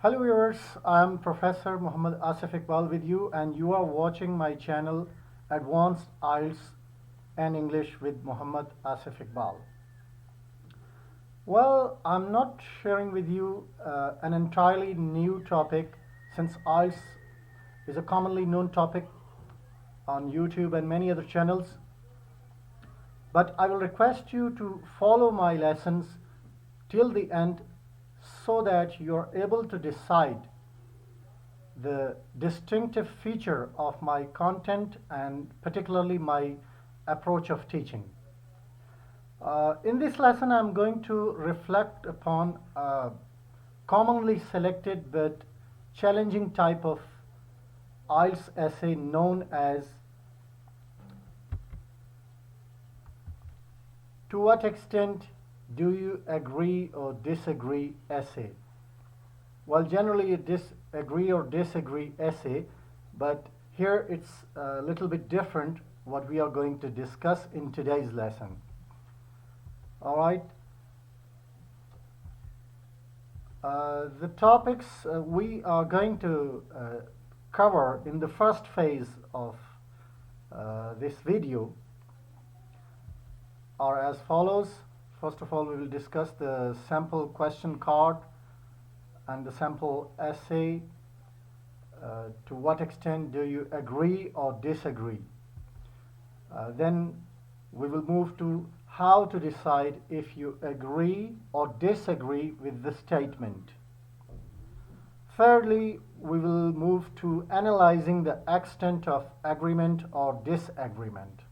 Hello viewers, I am Professor Muhammad Asif Iqbal with you and you are watching my channel Advanced IELTS and English with Muhammad Asif Iqbal. Well, I'm not sharing with you an entirely new topic since IELTS is a commonly known topic on YouTube and many other channels. But I will request you to follow my lessons till the end so that you are able to decide the distinctive feature of my content and particularly my approach of teaching. In this lesson, I'm going to reflect upon a commonly selected but challenging type of IELTS essay known as "To what extent do you agree or disagree" essay. Well, generally a disagree or disagree essay, but here it's a little bit different what we are going to discuss in today's lesson. All right. The topics we are going to cover in the first phase of this video are as follows. First of all, we will discuss the sample question card and the sample essay. To what extent do you agree or disagree? Then we will move to how to decide if you agree or disagree with the statement. Thirdly, we will move to analyzing the extent of agreement or disagreement.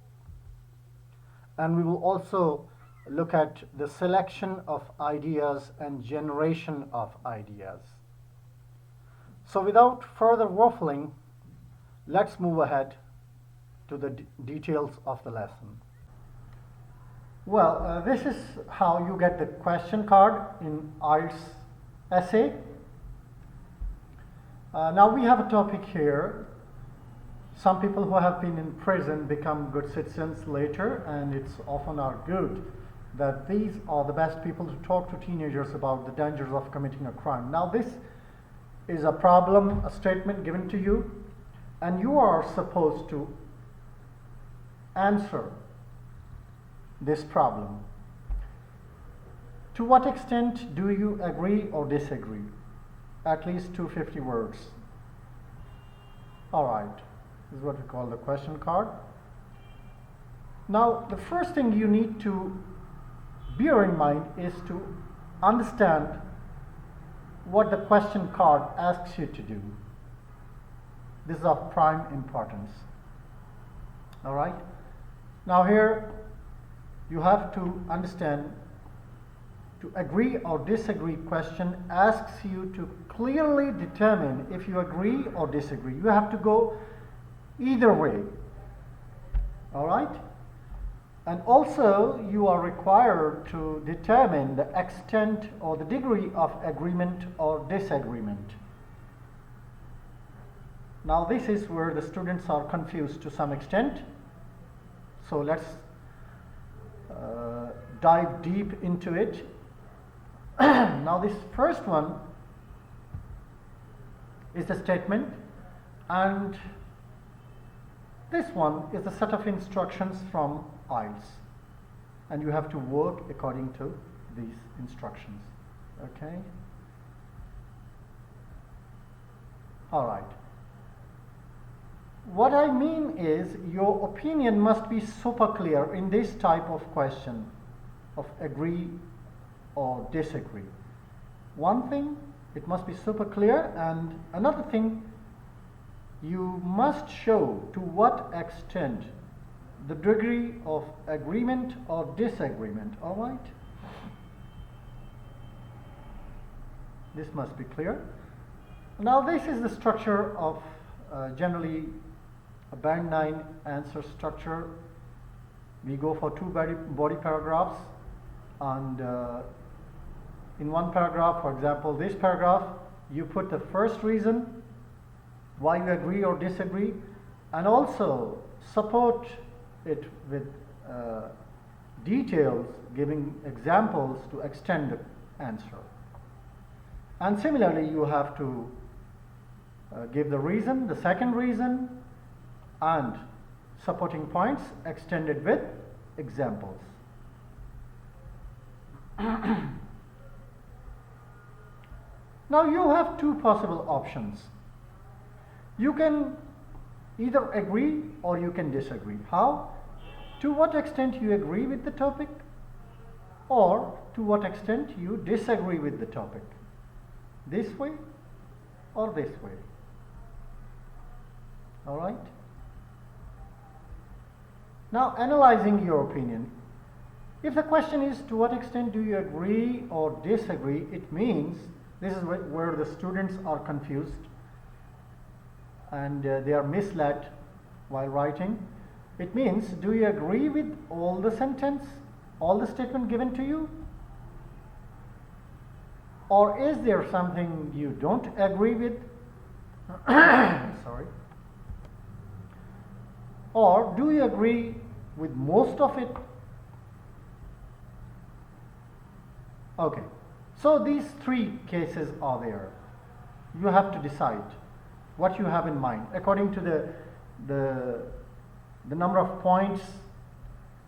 And we will also look at the selection of ideas and generation of ideas. So without further waffling, let's move ahead to the details of the lesson. Well, this is how you get the question card in IELTS essay. Now we have a topic here. Some people who have been in prison become good citizens later, and it's often argued that these are the best people to talk to teenagers about the dangers of committing a crime. Now this is a problem, a statement given to you, and you are supposed to answer this problem. To what extent do you agree or disagree? At least 250 words. All right, this is what we call the question card. Now, the first thing you need to bear in mind is to understand what the question card asks you to do. This is of prime importance. All right. Now here you have to understand, to agree or disagree question asks you to clearly determine if you agree or disagree. You have to go either way. All right. And also you are required to determine the extent or the degree of agreement or disagreement. Now this is where the students are confused to some extent. So let's dive deep into it. Now this first one is the statement, and this one is a set of instructions from IELTS, and you have to work according to these instructions. Okay? All right. What I mean is your opinion must be super clear in this type of question of agree or disagree. One thing, it must be super clear, and another thing, you must show to what extent the degree of agreement or disagreement. All right? This must be clear. Now this is the structure of generally a band 9 answer structure. We go for two body paragraphs, and in one paragraph, for example this paragraph, you put the first reason why you agree or disagree, and also support it with details, giving examples to extend the answer. And similarly, you have to give the reason, the second reason, and supporting points extended with examples. Now you have two possible options. You can either agree or you can disagree. How? To what extent you agree with the topic, or to what extent you disagree with the topic. This way or this way. All right? Now, analyzing your opinion. If the question is to what extent do you agree or disagree, it means this is where the students are confused and they are misled while writing. It means, do you agree with all the sentence, all the statement given to you? Or is there something you don't agree with? Sorry. Or do you agree with most of it? Okay. So these three cases are there. You have to decide what you have in mind according to the number of points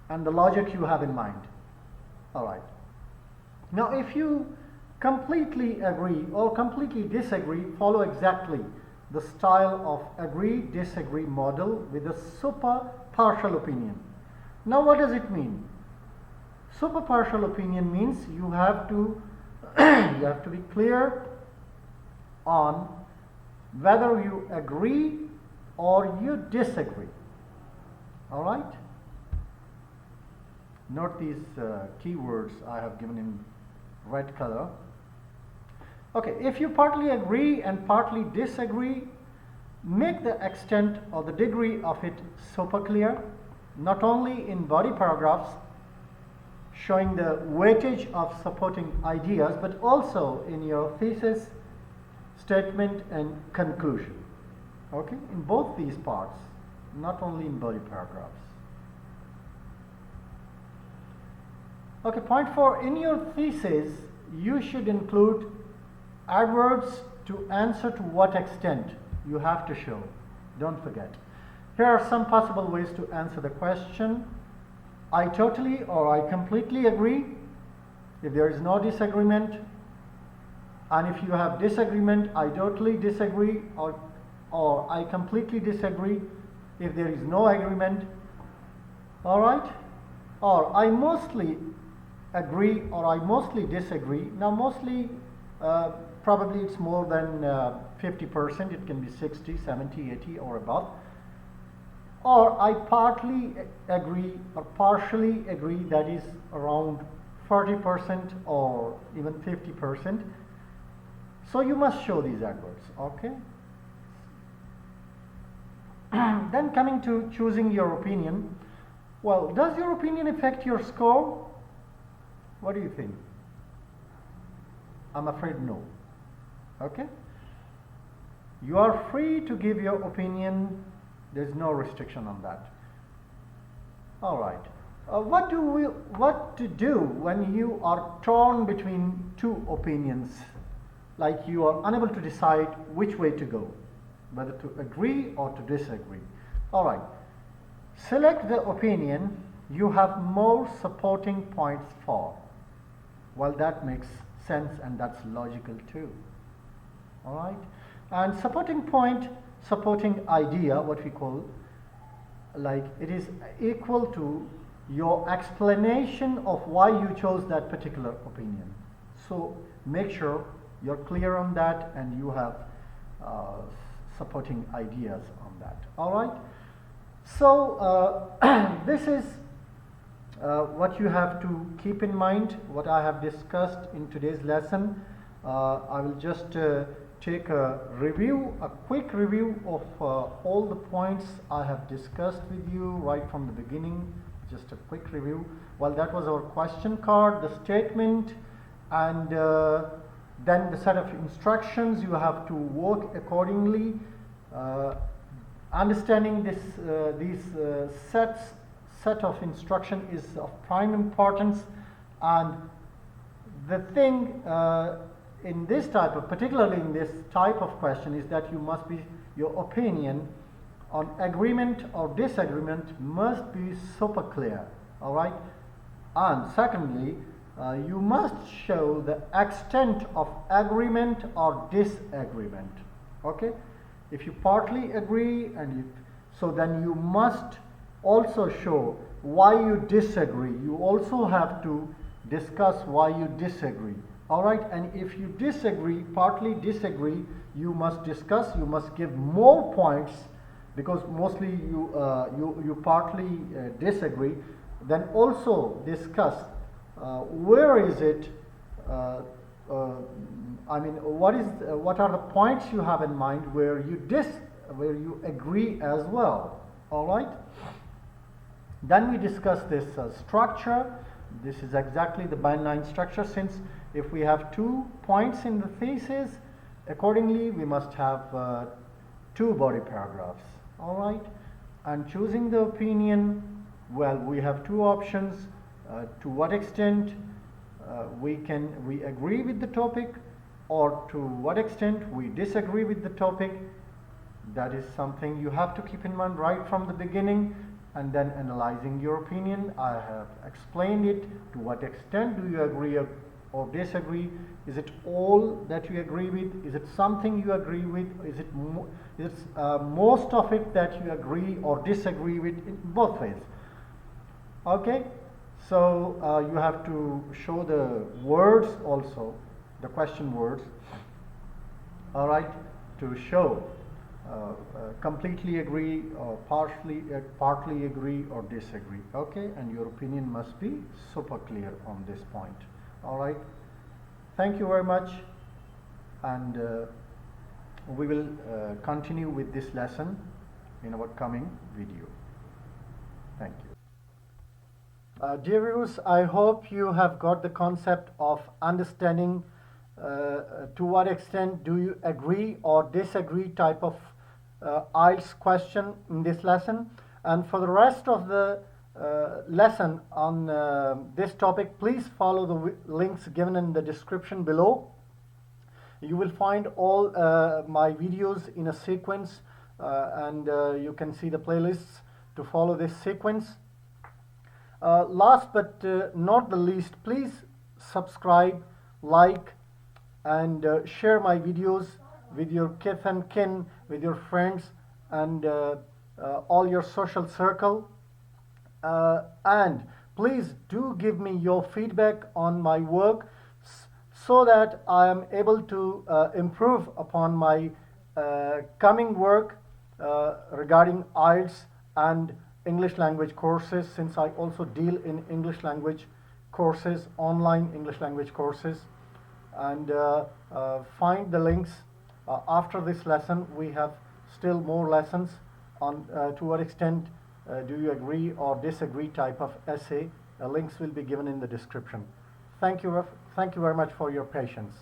and the logic you have in mind. All right. Now, if you completely agree or completely disagree, follow exactly the style of agree-disagree model with a super partial opinion. Now, what does it mean? Super partial opinion means you have to you have to be clear on whether you agree or you disagree. All right? Note these keywords I have given in red color. Okay, if you partly agree and partly disagree, make the extent or the degree of it super clear, not only in body paragraphs showing the weightage of supporting ideas, but also in your thesis, statement, and conclusion. Okay, in both these parts, not only in body paragraphs. Okay, point 4, in your thesis, you should include adverbs to answer to what extent you have to show. Don't forget. Here are some possible ways to answer the question. I totally or I completely agree if there is no disagreement, and if you have disagreement, I totally disagree, or I completely disagree if there is no agreement. All right? Or I mostly agree or I mostly disagree. Now, mostly probably it's more than 50%. It can be 60, 70, 80 or above. Or I partly agree or partially agree, that is around 40% or even 50%. So you must show these adverbs, okay? Then coming to choosing your opinion. Well, does your opinion affect your score? What do you think? I'm afraid no. Okay? You are free to give your opinion. There's no restriction on that. All right. What to do when you are torn between two opinions, like you are unable to decide which way to go, whether to agree or to disagree? All right. Select the opinion you have more supporting points for. Well, that makes sense and that's logical too. All right. And supporting point, supporting idea, what we call, like it is equal to your explanation of why you chose that particular opinion. So make sure you're clear on that and you have supporting ideas on that. All right. So this is what you have to keep in mind, what I have discussed in today's lesson. I will just take a review, a quick review of all the points I have discussed with you right from the beginning. Just a quick review. Well, that was our question card, the statement, and then the set of instructions. You have to work accordingly. Understanding this, these set of instruction is of prime importance, and the thing in this type of, particularly in this type of question, is that you must be, your opinion on agreement or disagreement must be super clear, all right? And secondly, you must show the extent of agreement or disagreement, okay? If you partly agree, so then you must also show why you disagree. You also have to discuss why you disagree, all right? And if you disagree, partly disagree, you must discuss, you must give more points, because mostly you partly disagree. Then also discuss where is it, I mean, what are the points you have in mind where you agree as well, all right? Then we discuss this structure. This is exactly the band 9 structure. Since if we have 2 points in the thesis, accordingly we must have 2 body paragraphs, all right? And choosing the opinion, well, we have 2 options. To what extent we agree with the topic, or to what extent we disagree with the topic. That is something you have to keep in mind right from the beginning. And then analyzing your opinion, I have explained it. To what extent do you agree or disagree? Is it all that you agree with? Is it something you agree with? Is it most of it that you agree or disagree with? In both ways, okay? So you have to show the words also, the question words, all right, to show completely agree or partly agree or disagree, okay? And your opinion must be super clear on this point, all right? Thank you very much, and we will continue with this lesson in our coming video. Thank you. Dear viewers, I hope you have got the concept of understanding to what extent do you agree or disagree type of IELTS question in this lesson. And for the rest of the lesson on this topic, please follow the links given in the description below. You will find all my videos in a sequence, and you can see the playlists to follow this sequence. Last but not the least, please subscribe, like, and share my videos with your kith and kin, with your friends, and all your social circle. And please do give me your feedback on my work, so that I am able to improve upon my coming work regarding IELTS and English language courses, since I also deal in English language courses, online English language courses. And find the links after this lesson. We have still more lessons on to what extent do you agree or disagree type of essay. Links will be given in the description. Thank you very much for your patience.